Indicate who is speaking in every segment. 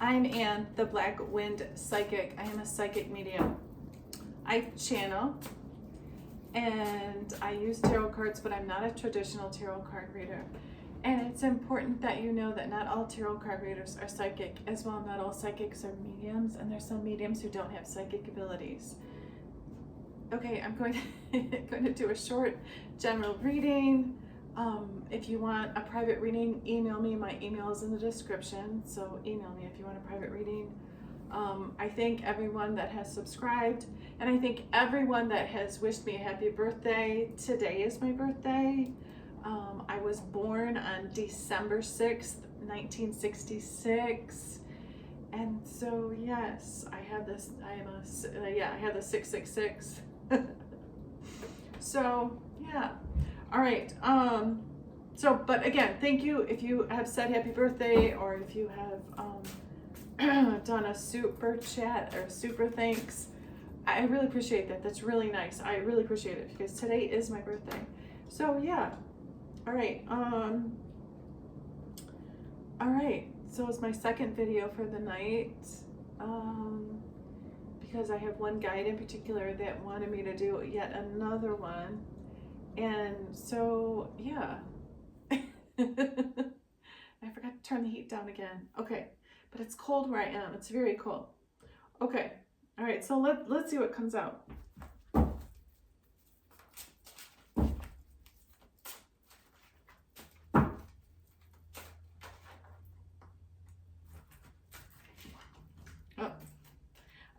Speaker 1: I'm Anne, the Black Wind Psychic. I am a psychic medium. I channel and I use tarot cards, but I'm not a traditional tarot card reader. And it's important that you know that not all tarot card readers are psychic, as well not all psychics are mediums, and there's some mediums who don't have psychic abilities. Okay, I'm going to do a short general reading. If you want a private reading, email me. My email is in the description, so email me if you want a private reading. I thank everyone that has subscribed, and I thank everyone that has wished me a happy birthday. Today is my birthday. I was born on December 6th, 1966. And so, yes, I have this, I have the 666. So, yeah. All right. But again, thank you if you have said happy birthday, or if you have done a super chat or super thanks. I really appreciate that. That's really nice. I really appreciate it because today is my birthday. So, yeah. All right. All right. So it's my second video for the night. Because I have one guide in particular that wanted me to do yet another one. And so, yeah. I forgot to turn the heat down again. Okay. But it's cold where I am. It's very cold. Okay. All right. So let's see what comes out.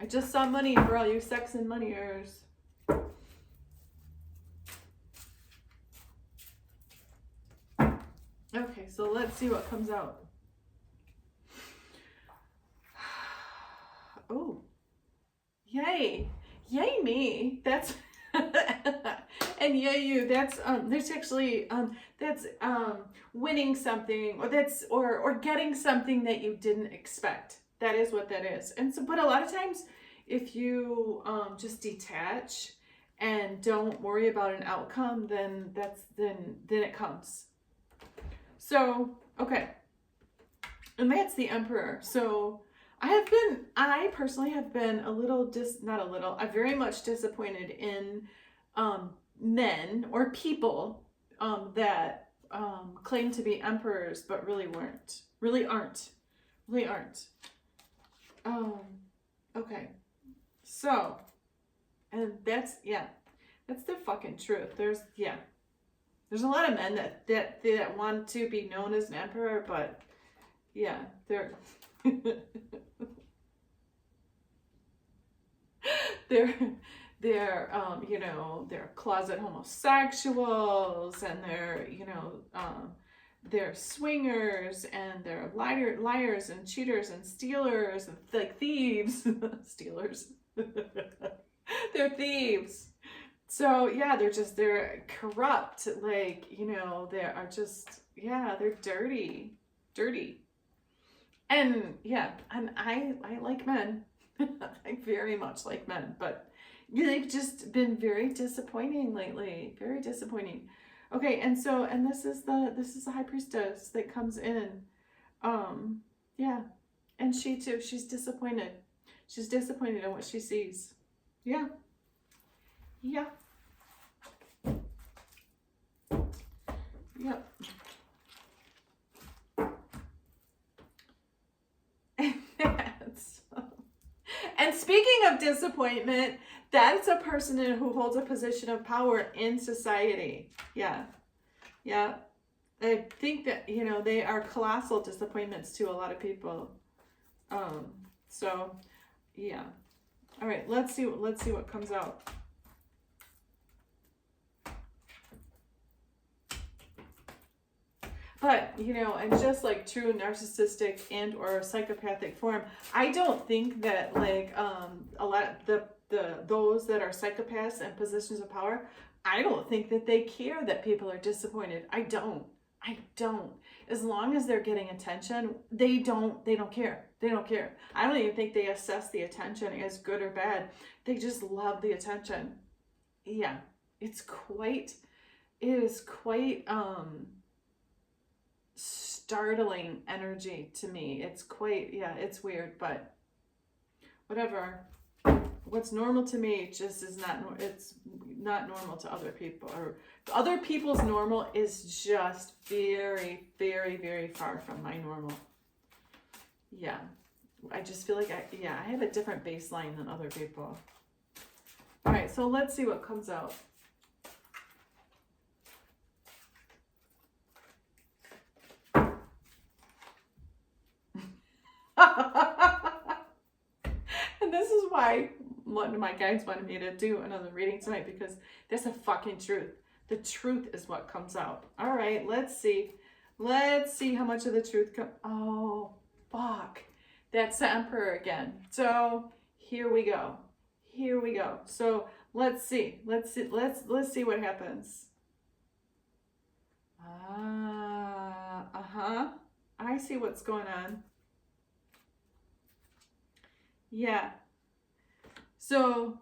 Speaker 1: I just saw money for all you sex and moneyers. Okay, so let's see what comes out. Oh, yay. Yay me. That's, and yay you. That's actually, that's winning something, or getting something that you didn't expect. That is what that is. And so, but a lot of times, if you just detach and don't worry about an outcome, then then it comes. So, okay. And that's the Emperor. So I personally have been I'm very much disappointed in men or people that claim to be emperors but really aren't. Okay. So, and that's the fucking truth. There's a lot of men that want to be known as an emperor, but yeah, they're they're closet homosexuals, and they're swingers, and they're liars and cheaters and stealers and like thieves. Stealers. They're thieves. So yeah, they're corrupt. Like, they're dirty. And yeah, and I like men. I very much like men, but they've just been very disappointing lately. Very disappointing. Okay, and this is the High Priestess that comes in. Yeah. And she too, she's disappointed. She's disappointed in what she sees. Yeah. Yeah. Yep. And speaking of disappointment, that's a person who holds a position of power in society. Yeah. Yeah. I think that, they are colossal disappointments to a lot of people. So yeah. All right, let's see what comes out. But, and just like true narcissistic and or psychopathic form, I don't think that like a lot of those that are psychopaths and positions of power, I don't think that they care that people are disappointed. I don't. As long as they're getting attention, they don't care. They don't care. I don't even think they assess the attention as good or bad. They just love the attention. Yeah. It is quite startling energy to me. It's quite, yeah, it's weird, but whatever. What's normal to me just is not, it's not normal to other people, or other people's normal is just very, very, very far from my normal. Yeah. I just feel like I have a different baseline than other people. All right, so let's see what comes out. And this is why one of my guides wanted me to do another reading tonight, because that's the fucking truth. The truth is what comes out. All right, let's see. Let's see how much of the truth comes. Oh, fuck. That's the Emperor again. So here we go. Here we go. So let's see. Let's see what happens. I see what's going on. Yeah. So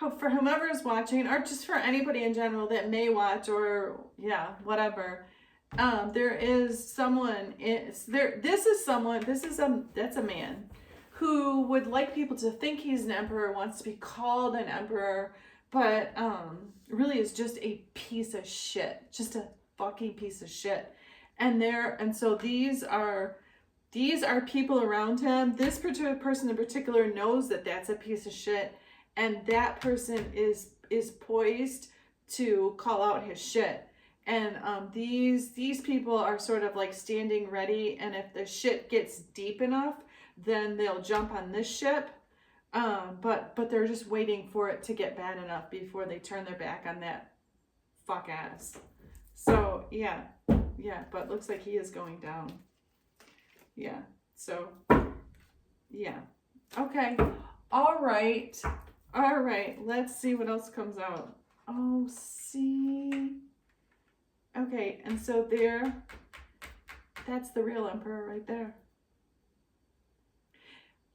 Speaker 1: for whomever is watching, or just for anybody in general that may watch, or yeah, whatever, there is someone, that's a man who would like people to think he's an emperor, wants to be called an emperor, but really is just a piece of shit, just a fucking piece of shit. And so these are people around him. This particular person in particular knows that that's a piece of shit, and that person is poised to call out his shit. And these people are sort of like standing ready, and if the shit gets deep enough, then they'll jump on this ship. But they're just waiting for it to get bad enough before they turn their back on that fuck ass. So yeah, but looks like he is going down. Yeah, so yeah. Okay. All right, let's see what else comes out. Oh, see. Okay, and so that's the real Emperor right there.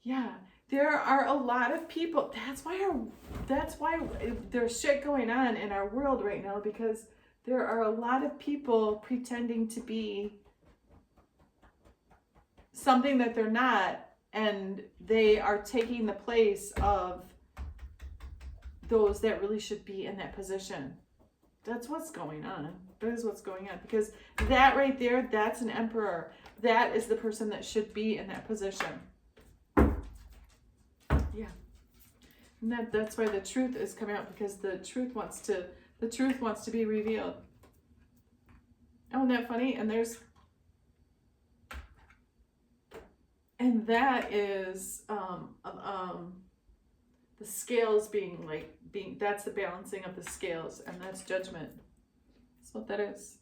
Speaker 1: Yeah, there are a lot of people. That's why there's shit going on in our world right now, because there are a lot of people pretending to be something that they're not, and they are taking the place of those that really should be in that position. That's what's going on. That is what's going on, because that right there, that's an emperor. That is the person that should be in that position. Yeah. And that's why the truth is coming out, because the truth wants to be revealed. Oh, isn't that funny? And that is the scales being that's the balancing of the scales, and that's judgment. That's what that is.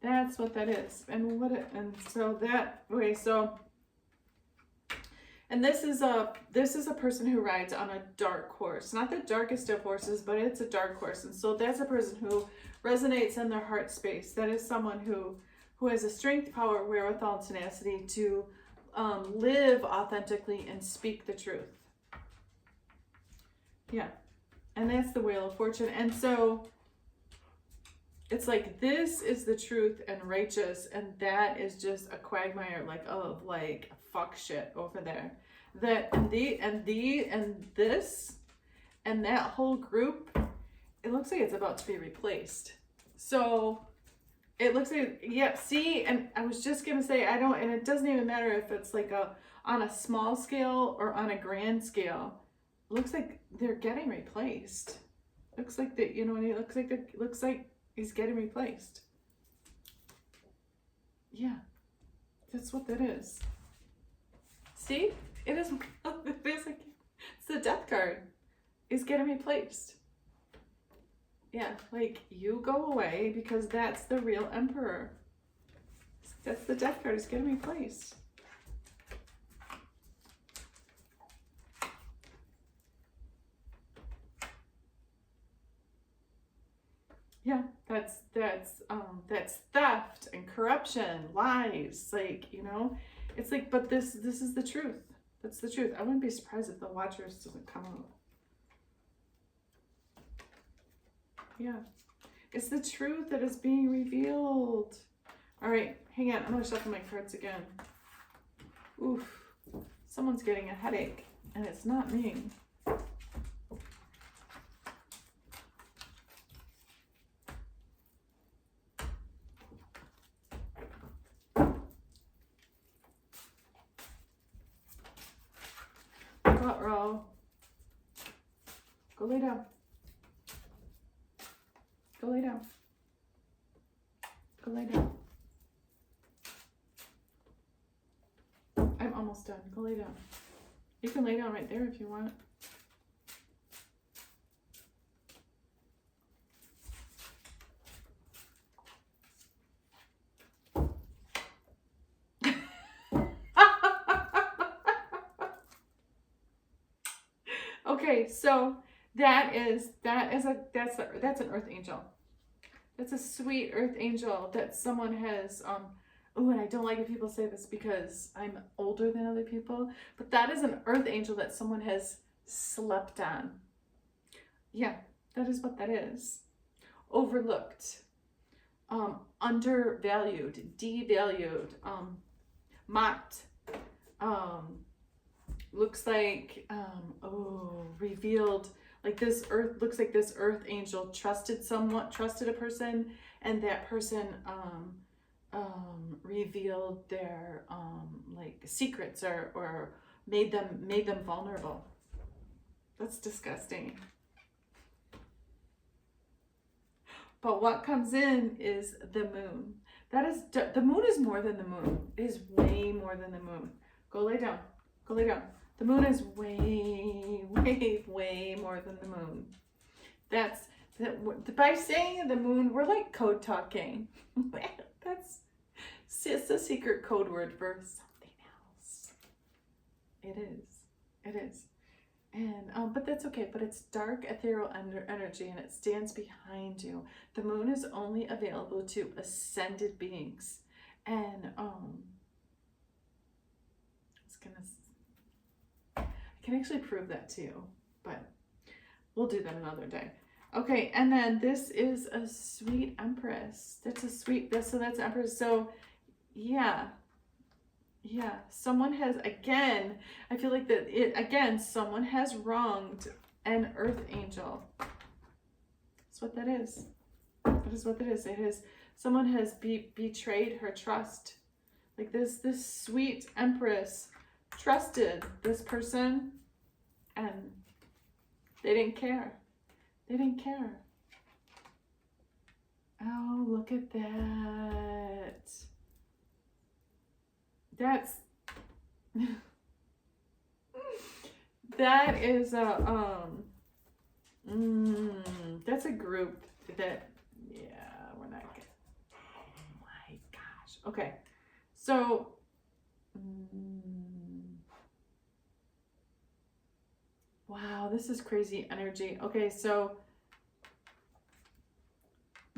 Speaker 1: That's what that is. And this is a person who rides on a dark horse. Not the darkest of horses, but it's a dark horse. And so that's a person who resonates in their heart space. That is someone who has a strength, power, wherewithal, and tenacity to live authentically and speak the truth. Yeah. And that's the Wheel of Fortune. And so it's like, this is the truth and righteous, and that is just a quagmire of fuck shit over there. And that whole group, it looks like it's about to be replaced. So it looks like, yeah, see, and I was just gonna say, and it doesn't even matter if it's on a small scale or on a grand scale. It looks like they're getting replaced. Looks like that, looks like he's getting replaced. Yeah, that's what that is. See, it is. It's the Death card. Is getting replaced. Yeah, you go away, because that's the real Emperor. That's the Death card. Is getting replaced. Yeah, that's theft and corruption, lies, it's but this is the truth. That's the truth. I wouldn't be surprised if the Watchers doesn't come out. Yeah, it's the truth that is being revealed. All right, hang on. I'm going to shuffle my cards again. Oof. Someone's getting a headache, and it's not me. Row. Go lay down. Go lay down. Go lay down. I'm almost done. Go lay down. You can lay down right there if you want. Okay, so that's an earth angel. That's a sweet earth angel that someone has oh, and I don't like it people say this because I'm older than other people, but that is an earth angel that someone has slept on. Yeah, that is what that is. Overlooked, undervalued, devalued, mocked, looks like, revealed, like this earth, looks like this earth angel trusted a person, and that person revealed their like secrets or made them vulnerable. That's disgusting. But what comes in is the moon. The moon is more than the moon. It is way more than the moon. Go lay down. Go lay down. The moon is way, way, way more than the moon. By saying the moon, we're like code talking. It's a secret code word for something else. It is. And but that's okay. But it's dark ethereal energy, and it stands behind you. The moon is only available to ascended beings, and I can actually prove that to you, but we'll do that another day. Okay, and then this is a sweet empress. That's empress. So yeah, someone has, again, I feel like someone has wronged an earth angel. That's what that is. That is what that is. It is, someone has betrayed her trust. Like this sweet empress trusted this person, and they didn't care. Oh, look at that. That is that's a group that, yeah, we're not good. Oh my gosh. Okay. So wow, this is crazy energy. Okay, so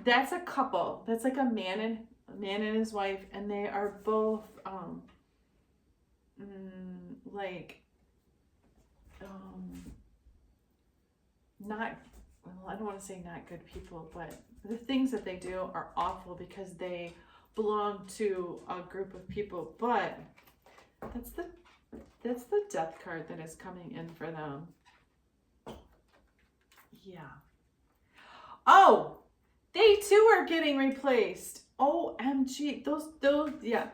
Speaker 1: that's a couple. That's like a man and his wife, and they are both not, well, I don't want to say not good people, but the things that they do are awful because they belong to a group of people. But that's the death card that is coming in for them. Yeah. Oh, they too are getting replaced. OMG. Those, yeah.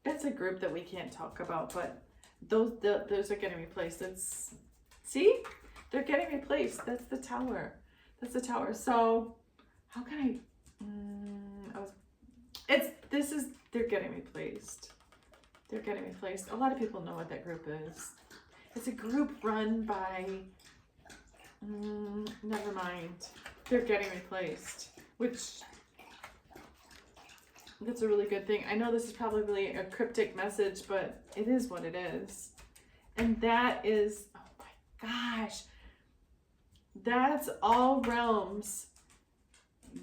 Speaker 1: That's a group that we can't talk about, but those are getting replaced. See? They're getting replaced. That's the tower. So, how can they're getting replaced. A lot of people know what that group is. It's a group run by, never mind. They're getting replaced, which, that's a really good thing. I know this is probably a cryptic message, but it is what it is. And that is, oh my gosh, that's all realms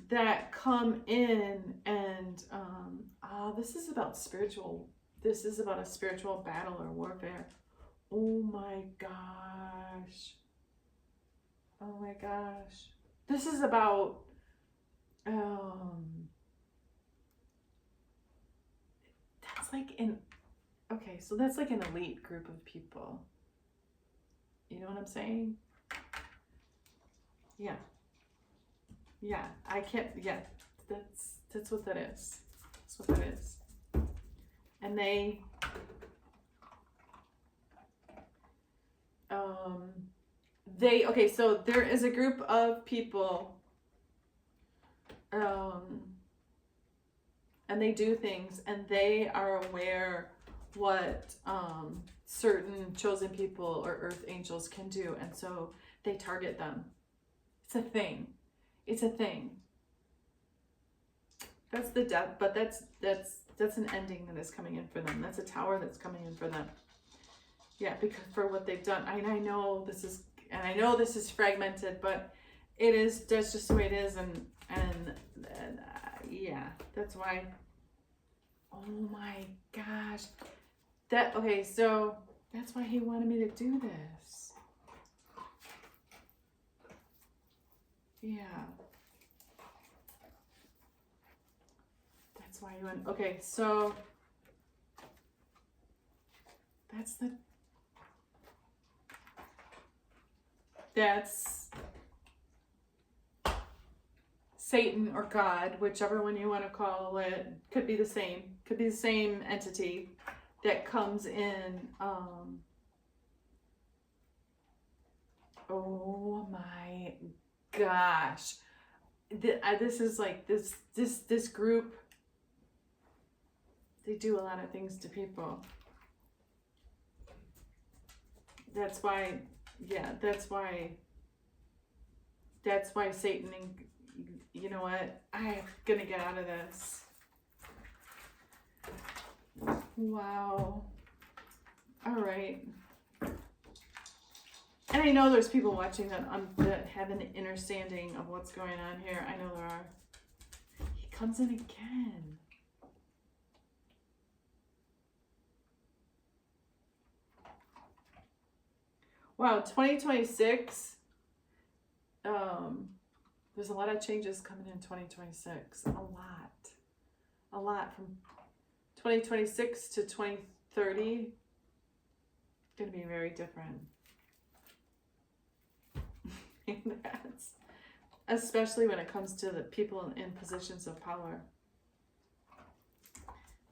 Speaker 1: that come in, and this is about a spiritual battle or warfare. Oh my gosh. This is about like an elite group of people. You know what I'm saying? Yeah. Yeah, I can't, yeah, that's what that is. That's what that is. And okay, so there is a group of people, and they do things, and they are aware what certain chosen people or earth angels can do, and so they target them. It's a thing. It's a thing. That's the death, but that's an ending that is coming in for them. That's a tower that's coming in for them. Yeah, because for what they've done. I know this is fragmented, but that's just the way it is, and yeah, that's why. Oh my gosh, so that's why he wanted me to do this. Yeah, that's why you went. Okay, so that's Satan or God, whichever one you want to call it. Could be the same entity that comes in. Oh my gosh, this is like this group. They do a lot of things to people. That's why Satan, and you know what? I'm gonna get out of this. Wow. All right. And I know there's people watching that have an understanding of what's going on here. I know there are. He comes in again. Wow, 2026. There's a lot of changes coming in 2026. A lot from 2026 to 2030. Going to be very different. That's especially when it comes to the people in positions of power,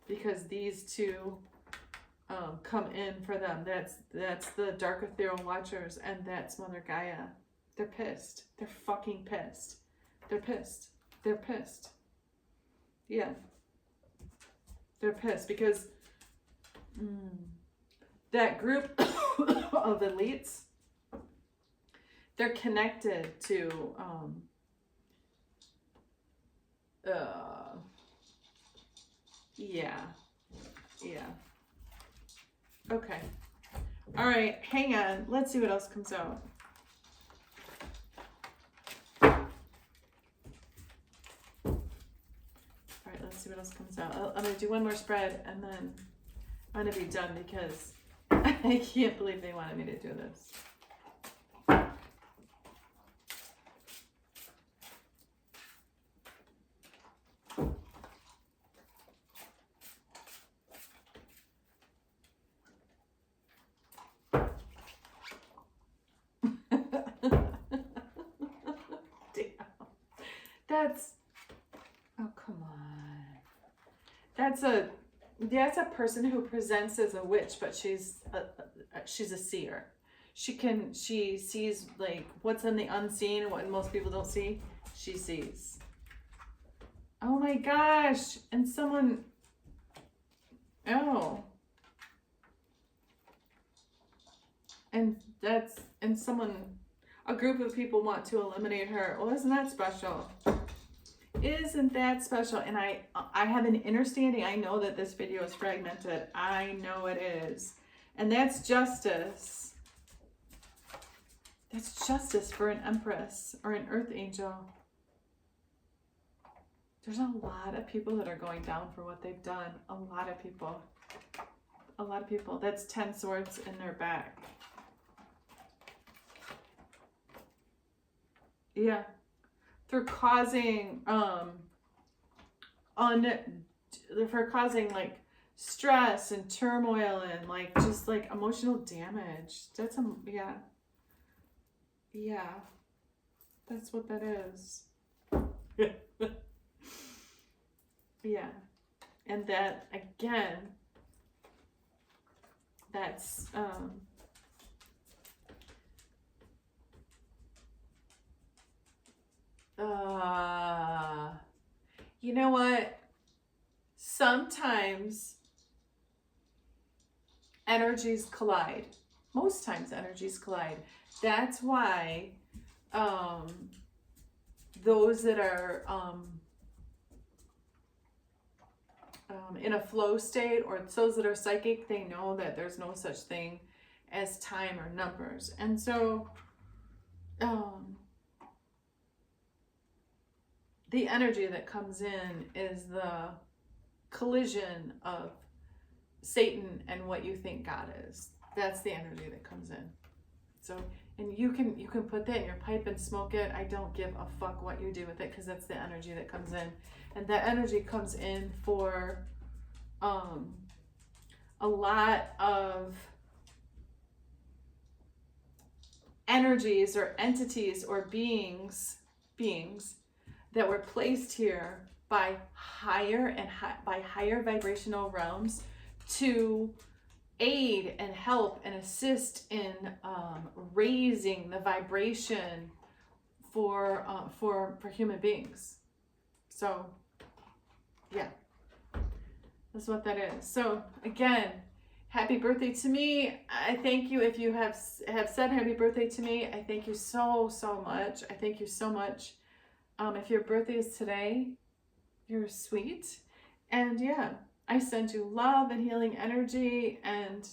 Speaker 1: because these two come in for them. That's the dark ethereal watchers, and that's Mother Gaia. They're pissed. They're fucking pissed. They're pissed. They're pissed. Yeah. They're pissed because that group of elites, they're connected to yeah. Okay. All right, hang on. Let's see what else comes out. All right, let's see what else comes out. I'm going to do one more spread, and then I'm going to be done because I can't believe they wanted me to do this. Oh, come on. That's a person who presents as a witch, but she's a seer. She sees like what's in the unseen, what most people don't see. She sees. Oh my gosh. And someone, a group of people want to eliminate her. Well, isn't that special? Isn't that special? And I have an understanding. I know that this video is fragmented. I know it is. And that's justice. That's justice for an empress or an earth angel. There's a lot of people that are going down for what they've done. A lot of people. A lot of people. That's 10 swords in their back. Yeah. For causing like stress and turmoil and like just like emotional damage. That's yeah. Yeah. That's what that is. Yeah. And that again, that's you know what? Sometimes energies collide. Most times energies collide. That's why those that are in a flow state, or those that are psychic, they know that there's no such thing as time or numbers. And so the energy that comes in is the collision of Satan and what you think God is. That's the energy that comes in. So, and you can put that in your pipe and smoke it. I don't give a fuck what you do with it, because that's the energy that comes in. And that energy comes in for a lot of energies or entities or beings that were placed here by higher vibrational realms to aid and help and assist in raising the vibration for human beings. So yeah, that's what that is. So again, happy birthday to me. I thank you if you have said happy birthday to me. I thank you so much. I thank you so much. If your birthday is today, you're sweet. And yeah, I send you love and healing energy. And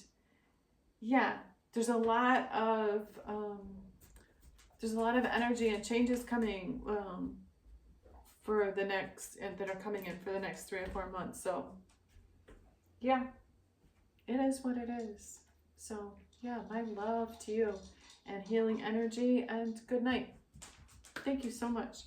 Speaker 1: yeah, there's a lot of energy and changes coming for the next, and that are coming in for the next 3 or 4 months. So yeah, it is what it is. So yeah, my love to you and healing energy, and good night. Thank you so much.